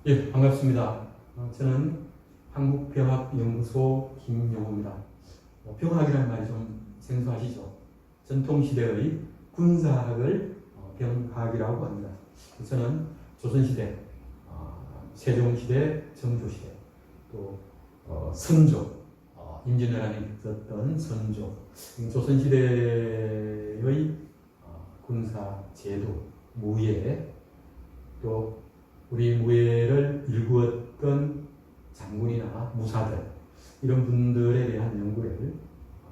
예, 반갑습니다. 저는 한국병학연구소 김용호입니다. 병학이라는 말이 좀 생소하시죠? 전통시대의 군사학을 병학이라고 합니다. 저는 조선시대, 세종시대, 정조시대, 또 선조, 임진왜란이 있었던 선조, 조선시대의 군사제도, 무예, 또 우리 무예를 일구었던 장군이나 무사들, 이런 분들에 대한 연구를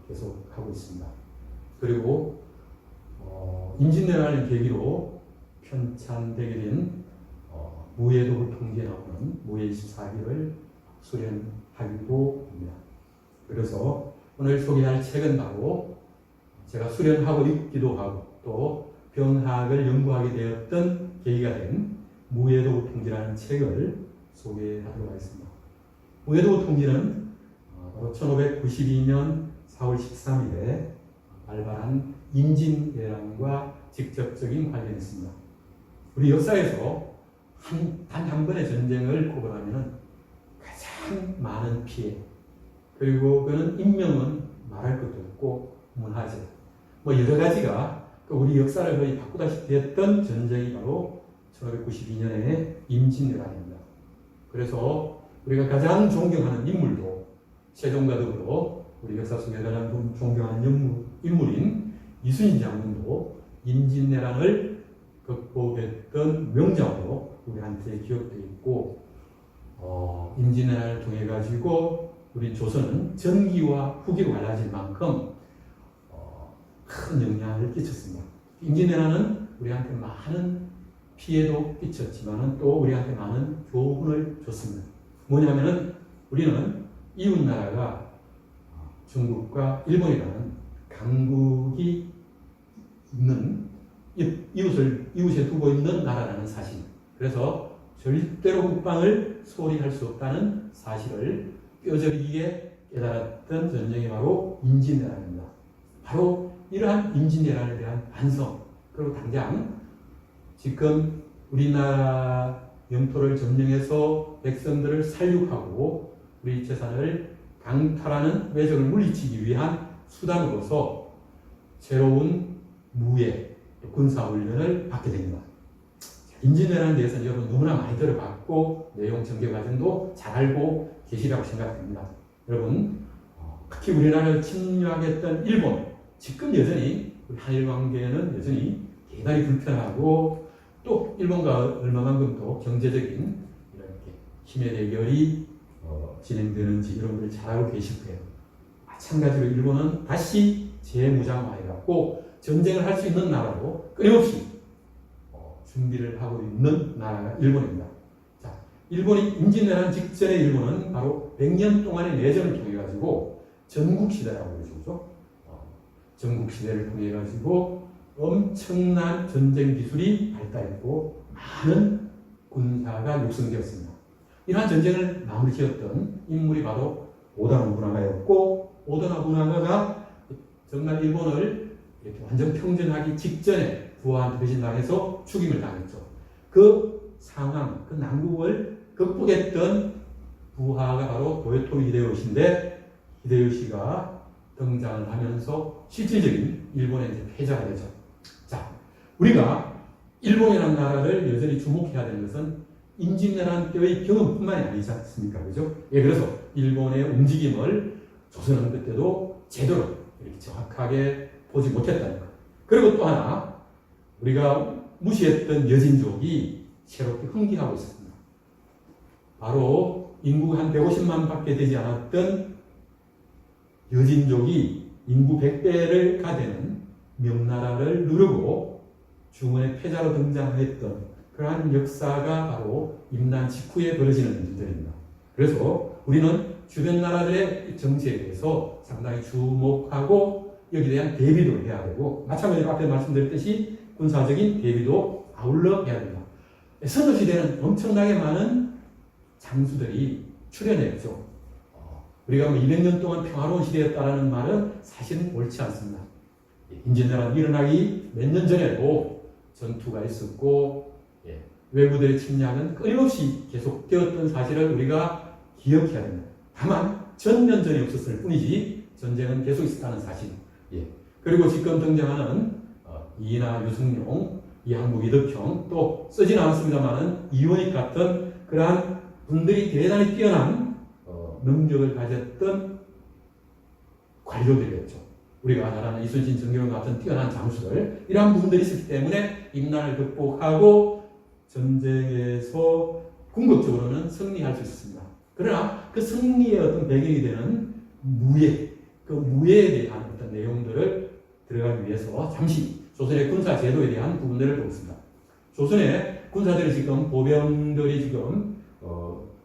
계속 하고 있습니다. 그리고 임진왜란을 계기로 편찬되게 된 무예도 통계에 나오는 무예 24기를 수련하기도 합니다. 그래서 오늘 소개할 책은 바로 제가 수련하고 읽기도 하고 또 병학을 연구하게 되었던 계기가 된 무예도 통지라는 책을 소개하도록 하겠습니다. 무예도 통지는 바로 1592년 4월 13일에 발발한 임진왜란과 직접적인 관련이 있습니다. 우리 역사에서 단 한 번의 전쟁을 꼽으라면 가장 많은 피해, 그리고 그는 인명은 말할 것도 없고 문화재, 여러 가지가 우리 역사를 거의 바꾸다시피 했던 전쟁이 바로 1592년에 임진왜란입니다. 그래서 우리가 가장 존경하는 인물도 세종과 더불어 우리 역사 속에 가장 존경하는 인물인 이순신 장군도 임진왜란을 극복했던 명장으로 우리한테 기억되어 있고, 임진왜란을 통해 가지고 우리 조선은 전기와 후기로 갈라질 만큼 큰 영향을 끼쳤습니다. 임진왜란은 우리한테 많은 피해도 끼쳤지만 또 우리한테 많은 교훈을 줬습니다. 뭐냐면은 우리는 이웃나라가 중국과 일본이라는 강국이 있는 이웃에 두고 있는 나라라는 사실, 그래서 절대로 국방을 소홀히 할 수 없다는 사실을 뼈저리게 깨달았던 전쟁이 바로 임진왜란입니다. 바로 이러한 임진왜란에 대한 반성, 그리고 당장 지금 우리나라 영토를 점령해서 백성들을 살육하고 우리 재산을 강탈하는 외적을 물리치기 위한 수단으로서 새로운 무예, 군사훈련을 받게 됩니다. 임진왜란에 대해서는 여러분 너무나 많이 들어봤고 내용 전개 과정도 잘 알고 계시라고 생각됩니다. 여러분, 특히 우리나라를 침략했던 일본, 지금 여전히 우리 한일 관계는 여전히 대단히 불편하고 또 일본과 얼마만큼 더 경제적인 이렇게 힘의 대결이 진행되는지 이런 것을 잘 알고 계실 거예요. 마찬가지로 일본은 다시 재무장화해갖고 전쟁을 할 수 있는 나라로 끊임없이 준비를 하고 있는 나라가 일본입니다. 자, 일본이 임진왜란 직전에 일본은 바로 100년 동안의 내전을 통해 가지고 전국시대라고 그러죠. 전국시대를 통해 가지고 엄청난 전쟁 기술이 발달했고 많은 군사가 육성되었습니다. 이러한 전쟁을 마무리 지었던 인물이 바로 오다 노부나가였고, 오다 노부나가가 정말 일본을 이렇게 완전 평정하기 직전에 부하한테 배신당해서 죽임을 당했죠. 그 상황, 그 난국을 극복했던 부하가 바로 도요토미 히데요시인데, 히데요시가 등장을 하면서 실질적인 일본의 이제 패자가 되죠. 자, 우리가 일본이라는 나라를 여전히 주목해야 되는 것은 임진왜란 때의 경험뿐만이 아니지 않습니까? 그죠? 예, 그래서 일본의 움직임을 조선은 그때도 제대로 이렇게 정확하게 보지 못했다는 것. 그리고 또 하나, 우리가 무시했던 여진족이 새롭게 흥기하고 있었습니다. 바로 인구가 한 150만 밖에 되지 않았던 여진족이 인구 100배를 가되는 명나라를 누르고 중원의 패자로 등장했던 그러한 역사가 바로 임난 직후에 벌어지는 일들입니다. 그래서 우리는 주변 나라들의 정치에 대해서 상당히 주목하고 여기에 대한 대비도 해야 되고, 마찬가지로 앞에 말씀드렸듯이 군사적인 대비도 아울러 해야 됩니다. 선조시대는 엄청나게 많은 장수들이 출현했죠. 우리가 200년 동안 평화로운 시대였다라는 말은 사실은 옳지 않습니다. 임진왜란이 일어나기 몇 년 전에도 전투가 있었고, 외부들의 침략은 끊임없이 계속되었던 사실을 우리가 기억해야 됩니다. 다만 전면전이 없었을 뿐이지 전쟁은 계속 있었다는 사실. 예. 그리고 지금 등장하는 이이나 유승룡, 이항복, 이덕형, 또 쓰진 않았습니다만은 이원익 같은 그러한 분들이 대단히 뛰어난 능력을 가졌던 관료들이었죠. 우리가 잘 아는 이순신, 정경원 같은 뛰어난 장수들, 이러한 부분들이 있었기 때문에 임난을 극복하고 전쟁에서 궁극적으로는 승리할 수 있습니다. 그러나 그 승리의 어떤 배경이 되는 무예, 그 무예에 대한 어떤 내용들을 들어가기 위해서 잠시 조선의 군사 제도에 대한 부분들을 보겠습니다. 조선의 군사들이 지금 보병들이 지금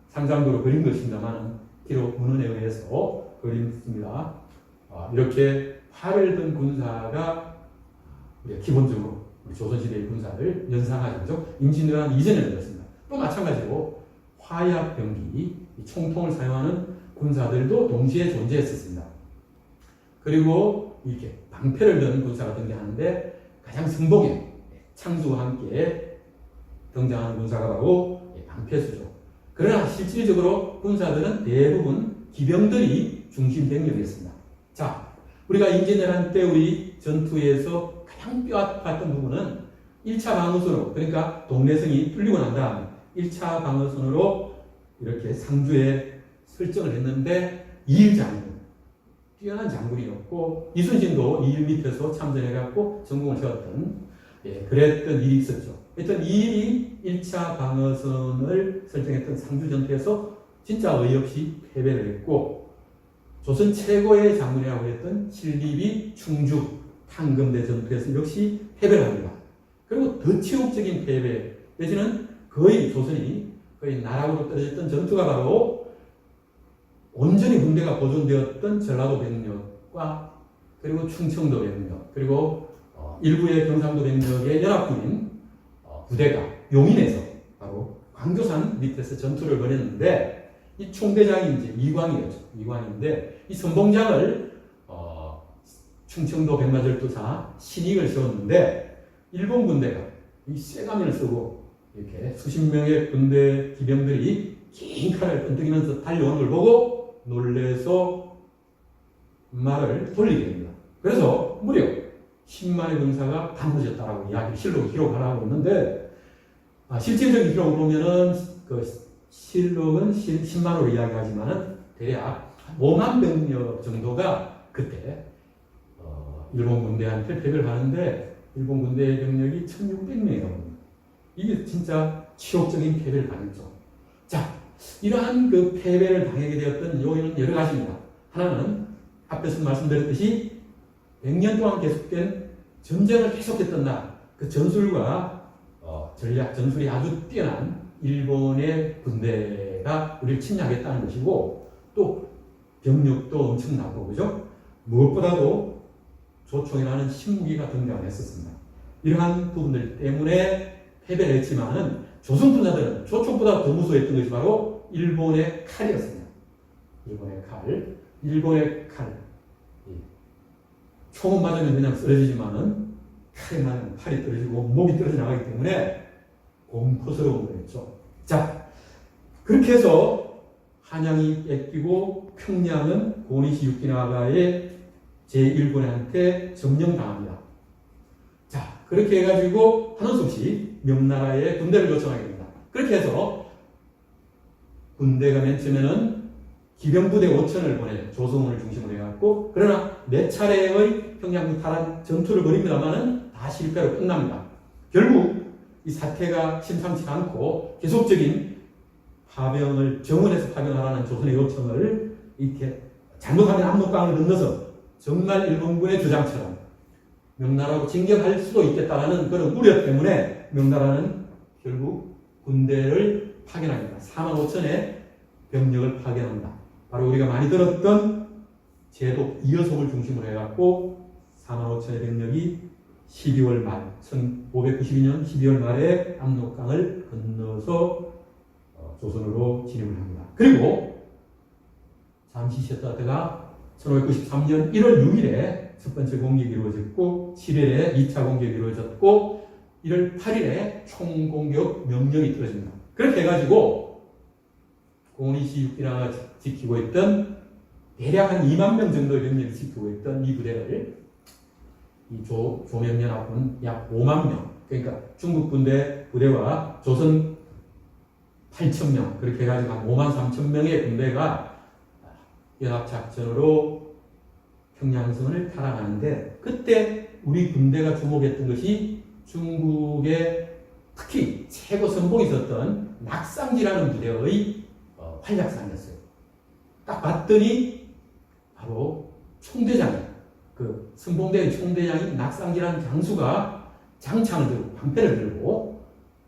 상상도로 그린 것입니다만 기록 문헌에 의해서 그림입니다. 이렇게 팔을 든 군사가 기본적으로 우리 조선시대의 군사를 연상하죠. 임진왜란 이전에 그렇습니다. 또 마찬가지로 화약 병기, 총통을 사용하는 군사들도 동시에 존재했었습니다. 그리고 이렇게 방패를 든 군사가 등장하는데 가장 승복의 창수와 함께 등장하는 군사가 바로 방패수죠. 그러나 실질적으로 군사들은 대부분 기병들이 중심 병력이었습니다. 자, 우리가 임진왜란 때 우리 전투에서 가장 뼈아팠던 부분은 1차 방어선으로, 그러니까 동래성이 뚫리고 난 다음에 1차 방어선으로 이렇게 상주에 설정을 했는데 이일 장군, 뛰어난 장군이었고 이순신도 이일 밑에서 참전해갖고 전공을 세웠던 그랬던 일이 있었죠. 하여튼 이 일이 1차 방어선을 설정했던 상주 전투에서 진짜 어이없이 패배를 했고 조선 최고의 장군이라고 했던 신립이 충주 탕금대 전투에서 역시 패배를 합니다. 그리고 더 치욕적인 패배 내지는 거의 조선이 거의 나락으로 떨어졌던 전투가 바로 온전히 군대가 보존되었던 전라도 병력과 그리고 충청도 병력 그리고 일부의 경상도 병력의 연합군인 부대가 용인에서 바로 광교산 밑에서 전투를 벌였는데 이 총대장이 이제 이광이었죠. 이광인데 이 선봉장을 충청도 백마절도사 신익을 세웠는데 일본 군대가 이 쇠가면을 쓰고 이렇게 수십 명의 군대 기병들이 긴 칼을 끈덕이면서 달려오는 걸 보고 놀래서 말을 돌리게 됩니다. 그래서 무려 10만의 군사가 다 무너졌다라고 이야기, 실록이 기록하라고 있는데 실질적인 기록을 보면은 그 실록은 10만으로 이야기하지만은 대략 5만 병력 정도가 그때 일본 군대한테 패배를 하는데 일본 군대의 병력이 1600명이라고 합니다. 이게 진짜 치욕적인 패배를 당했죠. 자, 이러한 그 패배를 당하게 되었던 요인은 여러 가지입니다. 하나는 앞에서 말씀드렸듯이 100년 동안 계속된 전쟁을 계속했던 날, 그 전술과 전략, 전술이 아주 뛰어난 일본의 군대가 우리를 침략했다는 것이고 또 병력도 엄청나고 그죠? 무엇보다도 조총이라는 신무기가 등장했었습니다. 이러한 부분들 때문에 패배를 했지만은 조선 군사들은 조총보다 더 무서워했던 것이 바로 일본의 칼이었습니다. 일본의 칼. 총은 맞으면 그냥 쓰러지지만은 칼에 맞으면 팔이 떨어지고 목이 떨어져 나가기 때문에 공포스러운 거였죠. 자, 그렇게 해서 한양이 뺏기고 평양은 고니시 유키나가의 제1군한테 점령당합니다. 자, 그렇게 해가지고 하는 수 없이 명나라에 군대를 요청하게 됩니다. 그렇게 해서 군대가 맨 처음에는 기병부대 5천을 보내 조성을 중심으로 해갖고 그러나 몇 차례의 평양 탈환 전투를 벌입니다만은 다 실패로 끝납니다. 결국 이 사태가 심상치가 않고 계속적인 파병을 정원에서 파병하라는 조선의 요청을 이렇게 잘못하면 압록강을 건너서 정말 일본군의 주장처럼 명나라로 진격할 수도 있겠다라는 그런 우려 때문에 명나라는 결국 군대를 파견합니다. 4만 5천의 병력을 파견합니다. 바로 우리가 많이 들었던 제독 이여송을 중심으로 해갖고 4만 5천의 병력이 12월 말, 1592년 12월 말에 압록강을 건너서 조선으로 진입을 합니다. 그리고 잠시 쉬었다가 1593년 1월 6일에 첫 번째 공격이 이루어졌고 7일에 2차 공격이 이루어졌고 1월 8일에 총공격 명령이 떨어집니다. 그렇게 해가지고 고니시 육기나가 지키고 있던 대략 한 2만 명 정도의 병력을 지키고 있던 이 부대를 이 조명연합군 약 5만 명, 그러니까 중국 부대와 조선 8천 명, 그렇게 해가지고 한 5만 3천 명의 군대가 연합작전으로 평양성을 탈환하는데, 그때 우리 군대가 주목했던 것이 중국의 특히 최고 선봉이 있었던 낙상지라는 부대의 활약상이었어요. 딱 봤더니 바로 총대장, 그 선봉대의 총대장인 낙상지라는 장수가 장창을 들고 방패를 들고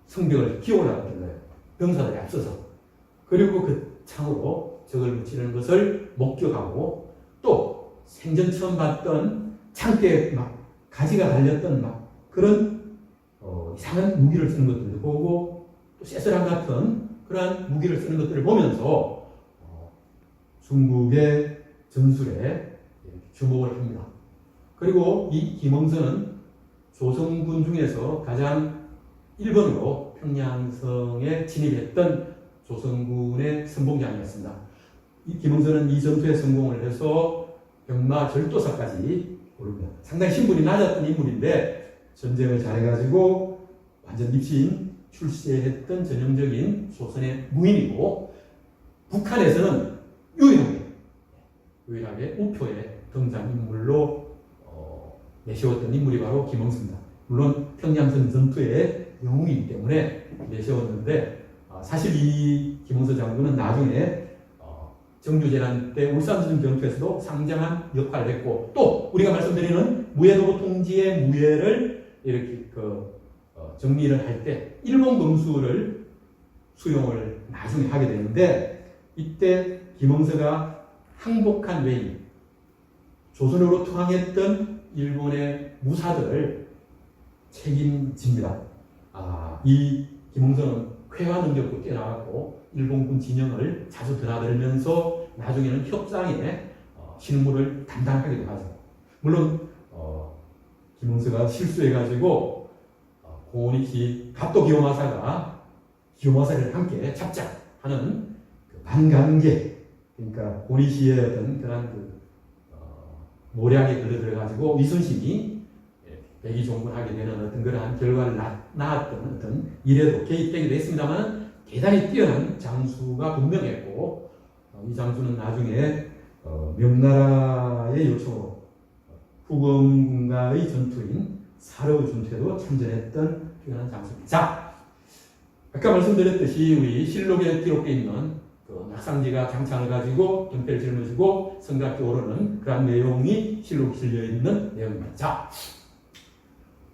성벽을 기어올라갔던 거예요. 병사들이 앞서서. 그리고 그 창으로 적을 무찌르는 것을 목격하고, 또 생전 처음 봤던 창대에 막 가지가 달렸던 막 그런 이상한 무기를 쓰는 것들도 보고, 또 쇠사람 같은 그러한 무기를 쓰는 것들을 보면서 중국의 전술에 주목을 합니다. 그리고 이 김응선은 조선군 중에서 가장 일본으로 평양성에 진입했던 조선군의 선봉장이었습니다. 이 김응선은 이 전투에 성공을 해서 병마 절도사까지 오릅니다. 상당히 신분이 낮았던 인물인데 전쟁을 잘해가지고 완전 입신 출세했던 전형적인 조선의 무인이고, 북한에서는 유일하게 우표에 등장인물로 내세웠던 인물이 바로 김응선입니다. 물론 평양선 전투의 영웅이기 때문에 내세웠는데, 사실 이 김응선 장군은 나중에 정규재난 때 울산전 전투에서도 상당한 역할을 했고, 또 우리가 말씀드리는 무해도보 통지의 무해를 이렇게 정리를 할 때 일본 검수를 수용을 나중에 하게 되는데, 이때 김응서가 항복한 외인, 조선으로 투항했던 일본의 무사들을 책임집니다. 이 김응서는 회화 능력도 뛰어나갔고 일본군 진영을 자주 드나들면서 나중에는 협상에 실무를 담당하기도 하죠. 물론 김응서가 실수해가지고 고니시 가토 기요마사를 함께 잡자 하는 그 반관계, 그러니까 고니시의 어떤 그런 모략에 걸려들어가지고 위선심이 백의종군하게 되는 어떤 그러한 결과를 낳았던 어떤 일에도 개입되기도 했습니다만, 대단히 뛰어난 장수가 분명했고, 이 장수는 나중에 명나라의 요청으로 후금군과의 전투인 사르 전투에도 참전했던 뛰어난 장수입니다. 자, 아까 말씀드렸듯이 우리 실록에 기록되어 있는 그 낙상지가 장창을 가지고 경패를 짊어지고 성곽에 오르는 그런 내용이 실록에 실려있는 내용입니다. 자,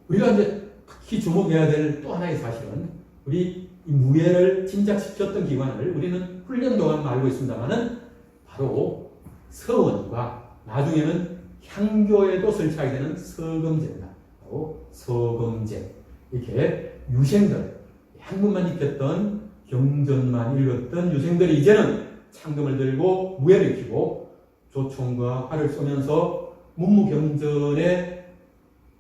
우리가 이제 특히 주목해야 될 또 하나의 사실은, 우리 무예를 진작시켰던 기관을 우리는 훈련도만 알고 있습니다만은 바로 서원과 나중에는 향교에도 설치하게 되는 서검제입니다. 바로 서검제. 이렇게 유생들, 한문만 익혔던 경전만 읽었던 유생들이 이제는 창금을 들고 무예를 익히고 조총과 활을 쏘면서 문무경전의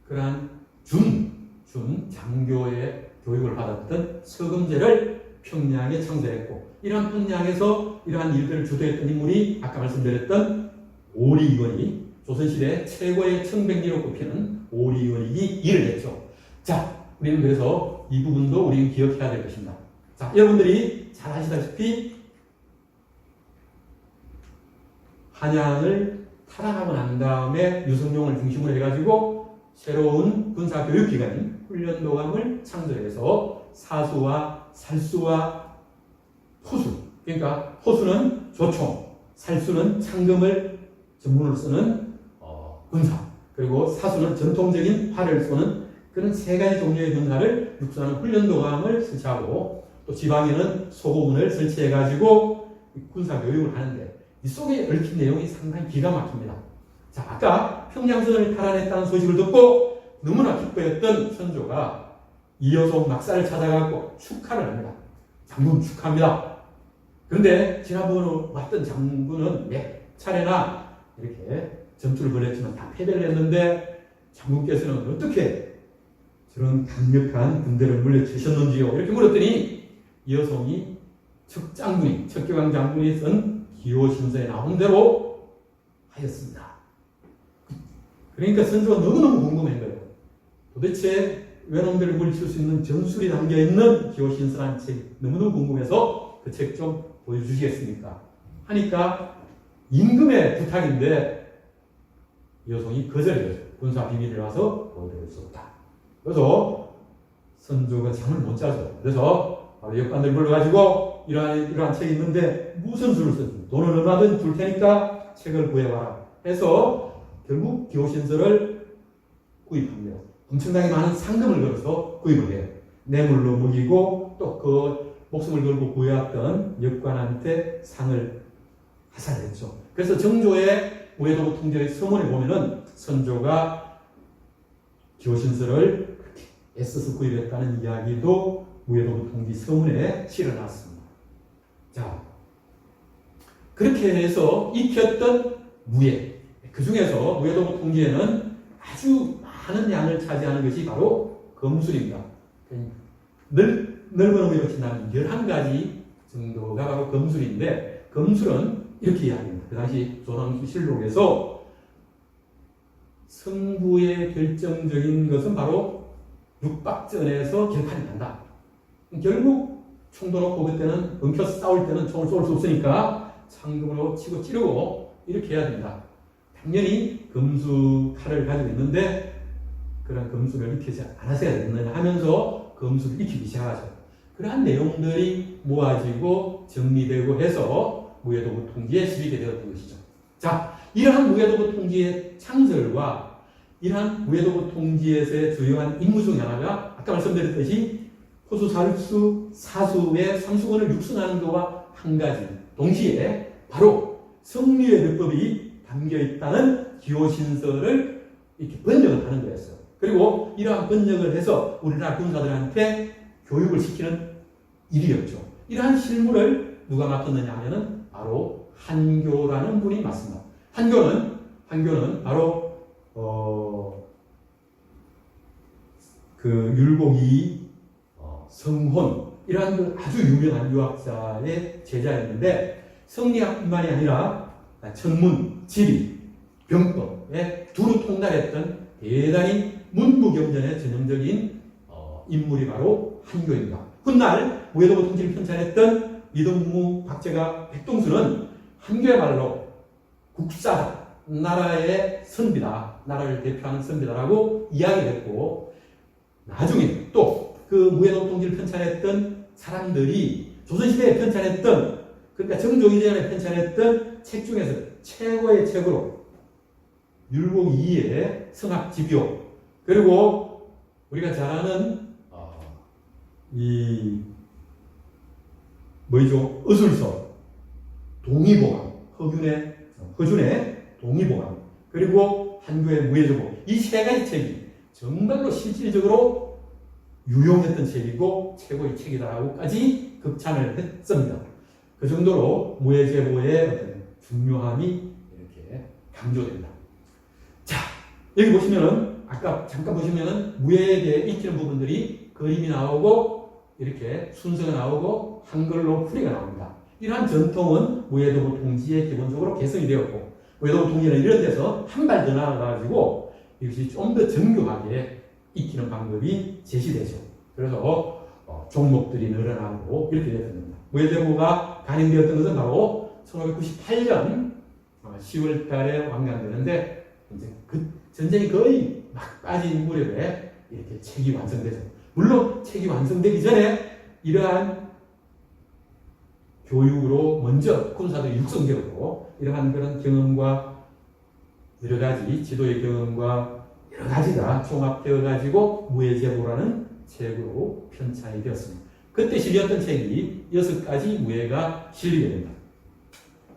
그러한 준 장교의 교육을 받았던 서검제를 평양에 창설했고, 이러한 평양에서 이러한 일들을 주도했던 인물이 아까 말씀드렸던 오리이건이 조선시대 최고의 청백리로 꼽히는 오리이건이 일을 했죠. 자, 우리는 그래서 이 부분도 우리는 기억해야 될 것입니다. 자, 여러분들이 잘 아시다시피 한양을 탈환하고 난 다음에 유성룡을 중심으로 해가지고 새로운 군사교육기관인 훈련도감을 창설해서 사수와 살수와 포수, 그러니까 포수는 조총, 살수는 창금을 전문으로 쓰는 군사, 그리고 사수는 전통적인 활을 쏘는 그런 세 가지 종류의 군사를 육사하는 훈련도감을 설치하고, 또 지방에는 소고군을 설치해가지고 군사교육을 하는데, 이 속에 얽힌 내용이 상당히 기가 막힙니다. 자, 아까 평양선을 탈환했다는 소식을 듣고 너무나 기뻐했던 선조가 이여송 막사를 찾아가고 축하를 합니다. 장군 축하합니다. 그런데 지난번에 왔던 장군은 몇 차례나 이렇게 전투를 벌였지만 다 패배를 했는데, 장군께서는 어떻게 저런 강력한 군대를 물려주셨는지요? 이렇게 물었더니 여성이 척경왕 장군이 쓴 기호신서에 나온 대로 하였습니다. 그러니까 선조가 너무너무 궁금한 거예요. 도대체 외놈들을 물리칠 수 있는 전술이 담겨있는 기호신서라는 책이 너무너무 궁금해서 그 책 좀 보여주시겠습니까? 하니까 임금의 부탁인데 여성이 거절해요. 군사 비밀이라서 보여드릴 수 없다. 그래서 선조가 잠을 못 자죠. 그래서 바로 역관들 불러가지고 이러한 책이 있는데 무슨 수를 썼지? 돈을 얼마든 줄 테니까 책을 구해와라 해서 결국 기호신서를 구입합니다. 엄청나게 많은 상금을 걸어서 구입을 해요. 뇌물로 먹이고 또 그 목숨을 걸고 구해왔던 역관한테 상을 하살했죠. 그래서 정조의 무예도부 통제의 서문에 보면은 선조가 기호신서를 그렇게 애써서 구입했다는 이야기도 무예도부 통지 서문에 실어놨습니다. 자, 그렇게 해서 익혔던 무예, 그 중에서 무예도부 통지에는 아주 많은 양을 차지하는 것이 바로 검술입니다. 넓은 의미로 친다면 11가지 정도가 바로 검술인데, 검술은 이렇게 이야기합니다. 그 당시 조선왕조 실록에서 승부의 결정적인 것은 바로 육박전에서 결판이 난다. 결국 총도 놓고 그때는 엉켜서 싸울 때는 총을 쏠 수 없으니까 창금으로 치고 찌르고 이렇게 해야 된다. 당연히 검수 칼을 가지고 있는데 그런 검술을 익히지 않았어야 됐느냐 하면서 검술을 익히기 시작하죠. 그러한 내용들이 모아지고 정리되고 해서 무예도부 통지에 실리게 되었던 것이죠. 자, 이러한 무예도부 통지의 창설과 이러한 무예도부 통지에서의 주요한 임무 중 하나가 아까 말씀드렸듯이 호수살수 사수의 삼수권을 육순하는 것과 한 가지 동시에 바로 성리의 뇌법이 담겨 있다는 기호신서를 이렇게 번역을 하는 거였어요. 그리고 이러한 번역을 해서 우리나라 군사들한테 교육을 시키는 일이었죠. 이러한 실무를 누가 맡았느냐 하면은 바로 한교라는 분이 맡습니다. 한교는 바로 그 율곡이 성혼 이러한 아주 유명한 유학자의 제자였는데 성리학뿐만이 아니라 천문, 지리, 병법에 두루 통달했던 대단히 문무경전의 전형적인 인물이 바로 한교입니다. 훗날 무예도부 통지를 편찬했던 이동무, 박제가, 백동수는 한교야말로 국사다, 나라의 선비다, 나라를 대표하는 선비다라고 이야기했고, 나중에 또 그 무예도부 통지를 편찬했던 사람들이 조선시대에 편찬했던, 그러니까 정조 이전에 편찬했던 책 중에서 최고의 책으로 율곡 2의 성학집요, 그리고 우리가 잘 아는 어술서, 동의보감, 허준의 동의보감, 그리고 한교의 무예조보, 이 세 가지 책이 정말로 실질적으로 유용했던 책이고 최고의 책이다라고까지 극찬을 했습니다. 그 정도로 무예제보의 어떤 중요함이 이렇게 강조됩니다. 자, 여기 보시면은 아까 잠깐 보시면은 무예에 대해 익히는 부분들이 그림이 나오고 이렇게 순서가 나오고 한글로 풀이가 나옵니다. 이러한 전통은 무예도부 통지에 기본적으로 개성이 되었고, 무예도부 통지는 이런 데서 한 발 더 나아가지고 이것이 좀 더 정교하게 익히는 방법이 제시되죠. 그래서 종목들이 늘어나고 이렇게 됐습니다. 무예제보가 간행되었던 것은 바로 1598년 10월 달에 완간되는데, 이제 그 전쟁이 거의 막 빠진 무렵에 이렇게 책이 완성되죠. 물론 책이 완성되기 전에 이러한 교육으로 먼저 군사들이 육성되었고, 이러한 그런 경험과 여러 가지 지도의 경험과 여러 가지가 종합되어 가지고 무예제보라는 책으로 편찬이 되었습니다. 그때 실렸던 책이 6가지 무예가 실리게 됩니다.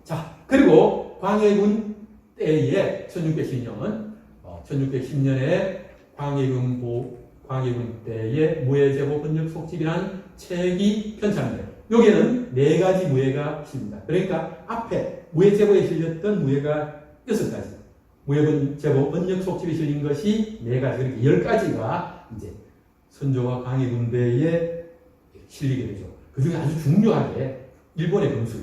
자, 그리고 광해군 때에 1610년에 광해군 때의 무예제보 번역 속집이라는 책이 편찬돼요. 여기에는 4가지 무예가 실립니다. 그러니까 앞에 무예제보에 실렸던 무예가 6가지, 무예제보 번역 속집이 실린 것이 4가지, 그러니까 10가지가 이제 선조와 강희 군대에 실리게 되죠. 그 중에 아주 중요하게 일본의 금술,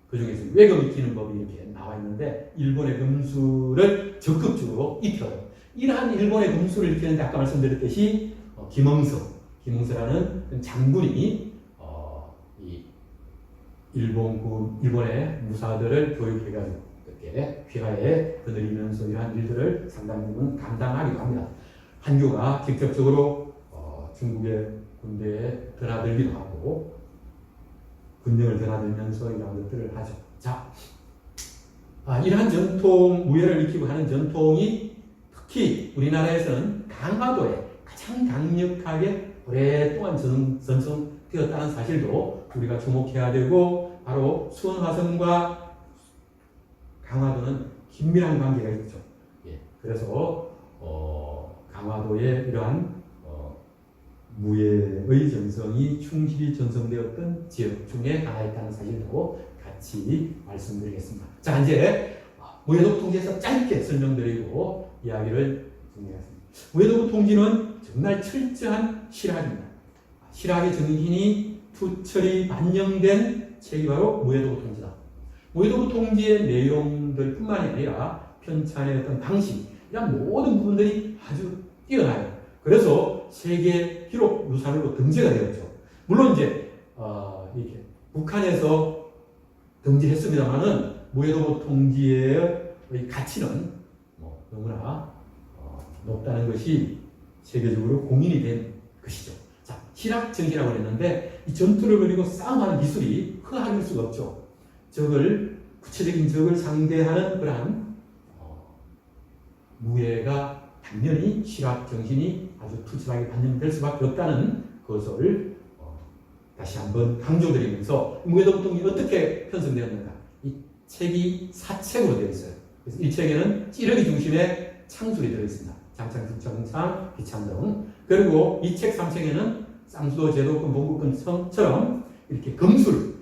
그 중에서 외금 익히는 법이 이렇게 나와 있는데 일본의 금술을 적극적으로 익혀요. 이러한 일본의 금술을 익히는데 아까 말씀드렸듯이 김응서라는 장군이 이 일본의 무사들을 교육해가지고 이렇게 휘하에 거느리면서 이러한 일들을 상당 부분 감당하기도 합니다. 한교가 직접적으로 중국의 군대에 드나들기도 하고 군령을 드나들면서 이러한 것들을 하죠. 자, 이러한 전통, 무예를 익히고 하는 전통이 특히 우리나라에서는 강화도에 가장 강력하게 오랫동안 전성되었다는 사실도 우리가 주목해야 되고, 바로 수원화성과 강화도는 긴밀한 관계가 있죠. 그래서 강화도의 이러한 무예의 전성이 충실히 전성되었던 지역 중에 하나였다는 사실도 같이 말씀드리겠습니다. 자, 이제 무예도부 통지에서 짧게 설명드리고 이야기를 정리하겠습니다. 무예도부 통지는 정말 철저한 실학입니다. 실학의 정신이 투철이 반영된 책이 바로 무예도부 통지다. 무예도부 통지의 내용들 뿐만이 아니라 편찬의 어떤 방식, 이런 모든 부분들이 아주 뛰어나요. 그래서 세계 기록 유산으로 등재가 되었죠. 물론 이제 이렇게 북한에서 등재했습니다만은 무예도부 통지의 가치는 너무나 높다는 것이 세계적으로 공인이 된 것이죠. 자, 실학 정신이라고 했는데 이 전투를 벌이고 싸움하는 기술이 허하일 수가 없죠. 구체적인 적을 상대하는 그러한 무예가 당연히 실학 정신이 아주 투철하게 반영될 수밖에 없다는 것을 다시 한번 강조드리면서 무예도부 통지 어떻게 편성되었는가. 이 책이 4책으로 되어 있어요. 그래서 1책에는 찌르기 중심의 창술이 들어있습니다. 장창, 기창, 기창 등. 그리고 2책, 3책에는 쌍수도, 제도권, 봉국권처럼 이렇게 금술,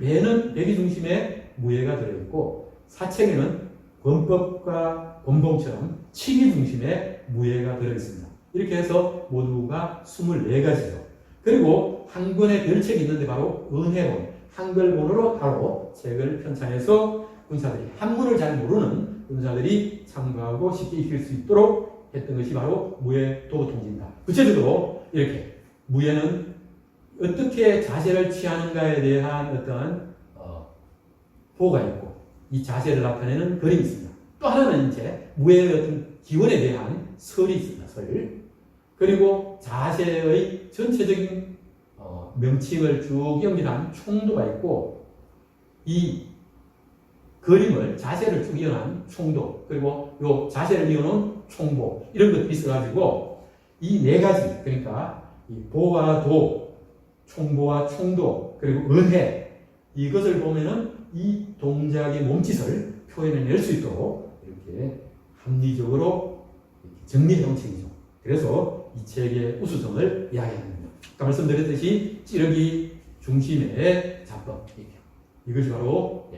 배는 배기 중심의 무예가 들어있고, 4책에는 권법과 권봉처럼 치기 중심의 무예가 들어있습니다. 이렇게 해서 모두가 24가지죠. 그리고 한 권의 별책이 있는데 바로 은혜론, 한글본으로 바로 책을 편찬해서 군사들이 한문을 잘 모르는 군사들이 참고하고 쉽게 익힐 수 있도록 했던 것이 바로 무예도부 통지입니다. 구체적으로 이렇게 무예는 어떻게 자세를 취하는가에 대한 어떤 보호가 있고 이 자세를 나타내는 그림이 있습니다. 또 하나는 이제 무예의 어떤 기원에 대한 설이 있습니다. 설. 그리고 자세의 전체적인 명칭을 쭉 연결한 총도가 있고, 이 그림을, 자세를 쭉 이어난 총도, 그리고 요 자세를 이어놓은 총보, 이런 것들이 있어가지고 이 네 가지, 그러니까 이 보와 도, 총보와 총도, 그리고 은혜, 이것을 보면은 이 동작의 몸짓을 표현해낼 수 있도록 이렇게 합리적으로 정리해놓은 책이죠. 그래서 이 책의 우수성을 이야기합니다. 아까 말씀드렸듯이 찌르기 중심의 작법, 이것이 바로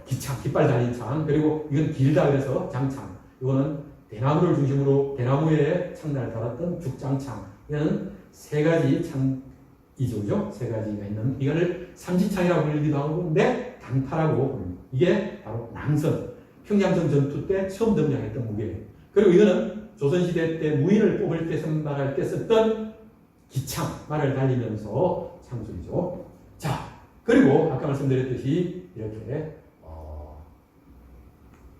기창, 깃발 달린 창, 그리고 이건 길다 그래서 장창, 이거는 대나무를 중심으로 대나무에 창단을 달았던 죽장창, 이거는 세 가지 창이죠, 그죠? 세 가지가 있는, 이거를 삼지창이라고 불리기도 하는데 단파라고 부릅니다. 이게 바로 낭선, 평양성 전투 때 처음 등장했던 무기예요. 그리고 이거는 조선시대 때 무인을 뽑을 때 선발할 때 썼던 기창, 말을 달리면서 창술이죠. 자, 그리고 아까 말씀드렸듯이 이렇게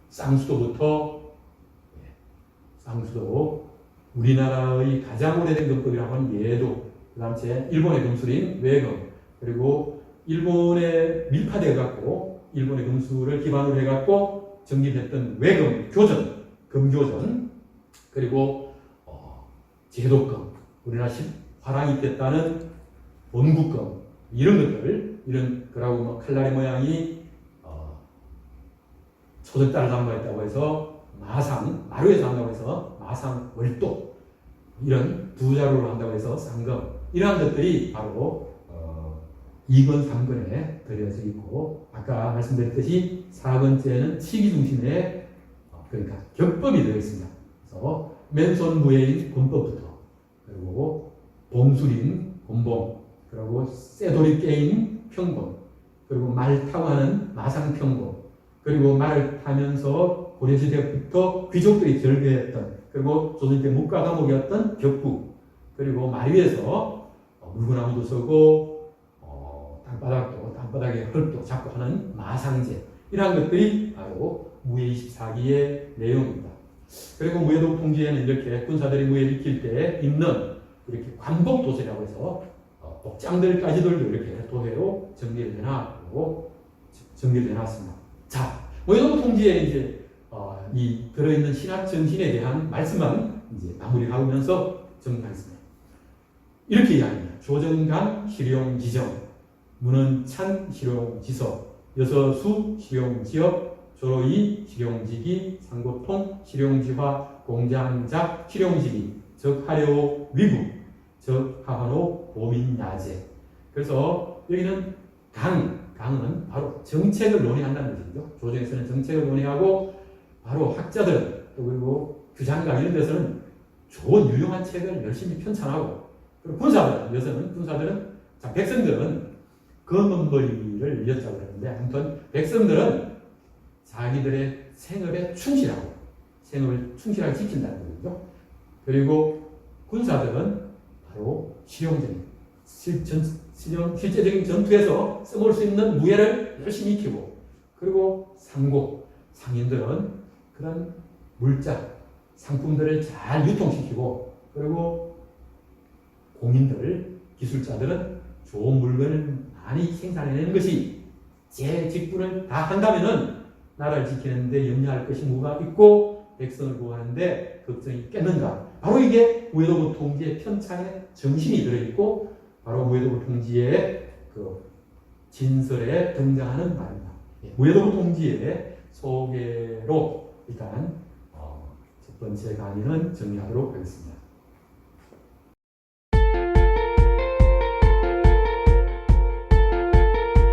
쌍수도부터, 쌍수도, 우리나라의 가장 오래된 금법이라고 하는 예도, 그 다음에 일본의 금술인 외금, 그리고 일본에 밀파되어갖고 일본의 금술을 기반으로 해갖고 정립했던 외금 교전, 금교전, 그리고 제도금, 우리나라 화랑이 뗐다는 본국금, 이런 것들, 이런 거라고 칼날의 모양이 소득달을 담보했다고 해서 마상, 마루에서 한다고 해서 마상 월도, 이런 두 자루로 한다고 해서 쌍금, 이러한 것들이 바로 2권, 3권에 들여져 있고, 아까 말씀드렸듯이 4권째는 치기 중심의 그러니까 격법이 들어있습니다. 그래서 맨손 무예인 권법부터, 그리고 봉수린 곤봉, 그리고 쇠돌이 깨인 평본, 그리고 말 타고 하는 마상평본, 그리고 말을 타면서 고려시대부터 귀족들이 절개했던, 그리고 조선시대 묵과과목이었던 벽구, 그리고 말 위에서 물구나무도 서고 땅바닥에 흙도 잡고 하는 마상제, 이러한 것들이 바로 무예 24기의 내용입니다. 그리고 무예도 통지에는 이렇게 군사들이 무예를 익힐 때 입는 이렇게 관복도서라고 해서 복장들까지도 이렇게 도해로 정리를 해놨습니다. 자, 무예도 통지에 이제 이 들어있는 신학 정신에 대한 말씀만 이제 마무리하면서 정리하겠습니다. 이렇게 이야기합니다. 조정강 실용지정, 문헌찬 실용지서, 여서수 실용지역, 조로이 실용지기, 상고통 실용지화, 공장작 실용지기, 적하려 위구, 적하환호 보민야제. 그래서 여기는 강은 바로 정책을 논의한다는 것이죠. 조정에서는 정책을 논의하고 바로 학자들은 또 그리고 규장가 이런 데서는 좋은 유용한 책을 열심히 편찬하고, 그리고 군사들은 자, 백성들은 검은머리를 이었자고 그러는데, 아무튼 백성들은 자기들의 생업에 생업을 충실하게 지킨다는 거죠. 그리고 군사들은 바로 실제적인 전투에서 써볼 수 있는 무예를 열심히 익히고, 그리고 상인들은 그런 상품들을 잘 유통시키고, 그리고 기술자들은 좋은 물건을 많이 생산해내는 것이 제 직분을 다 한다면은 나라를 지키는데 염려할 것이 뭐가 있고 백성을 구하는데 걱정이 깼는가. 바로 이게 무예도부 통지의 편찬의 정신이 들어있고, 바로 무예도부 통지의 그 진설에 등장하는 말입니다. 무예도부 통지의 소개로 일단 첫 번째 강의는 정리하도록 하겠습니다.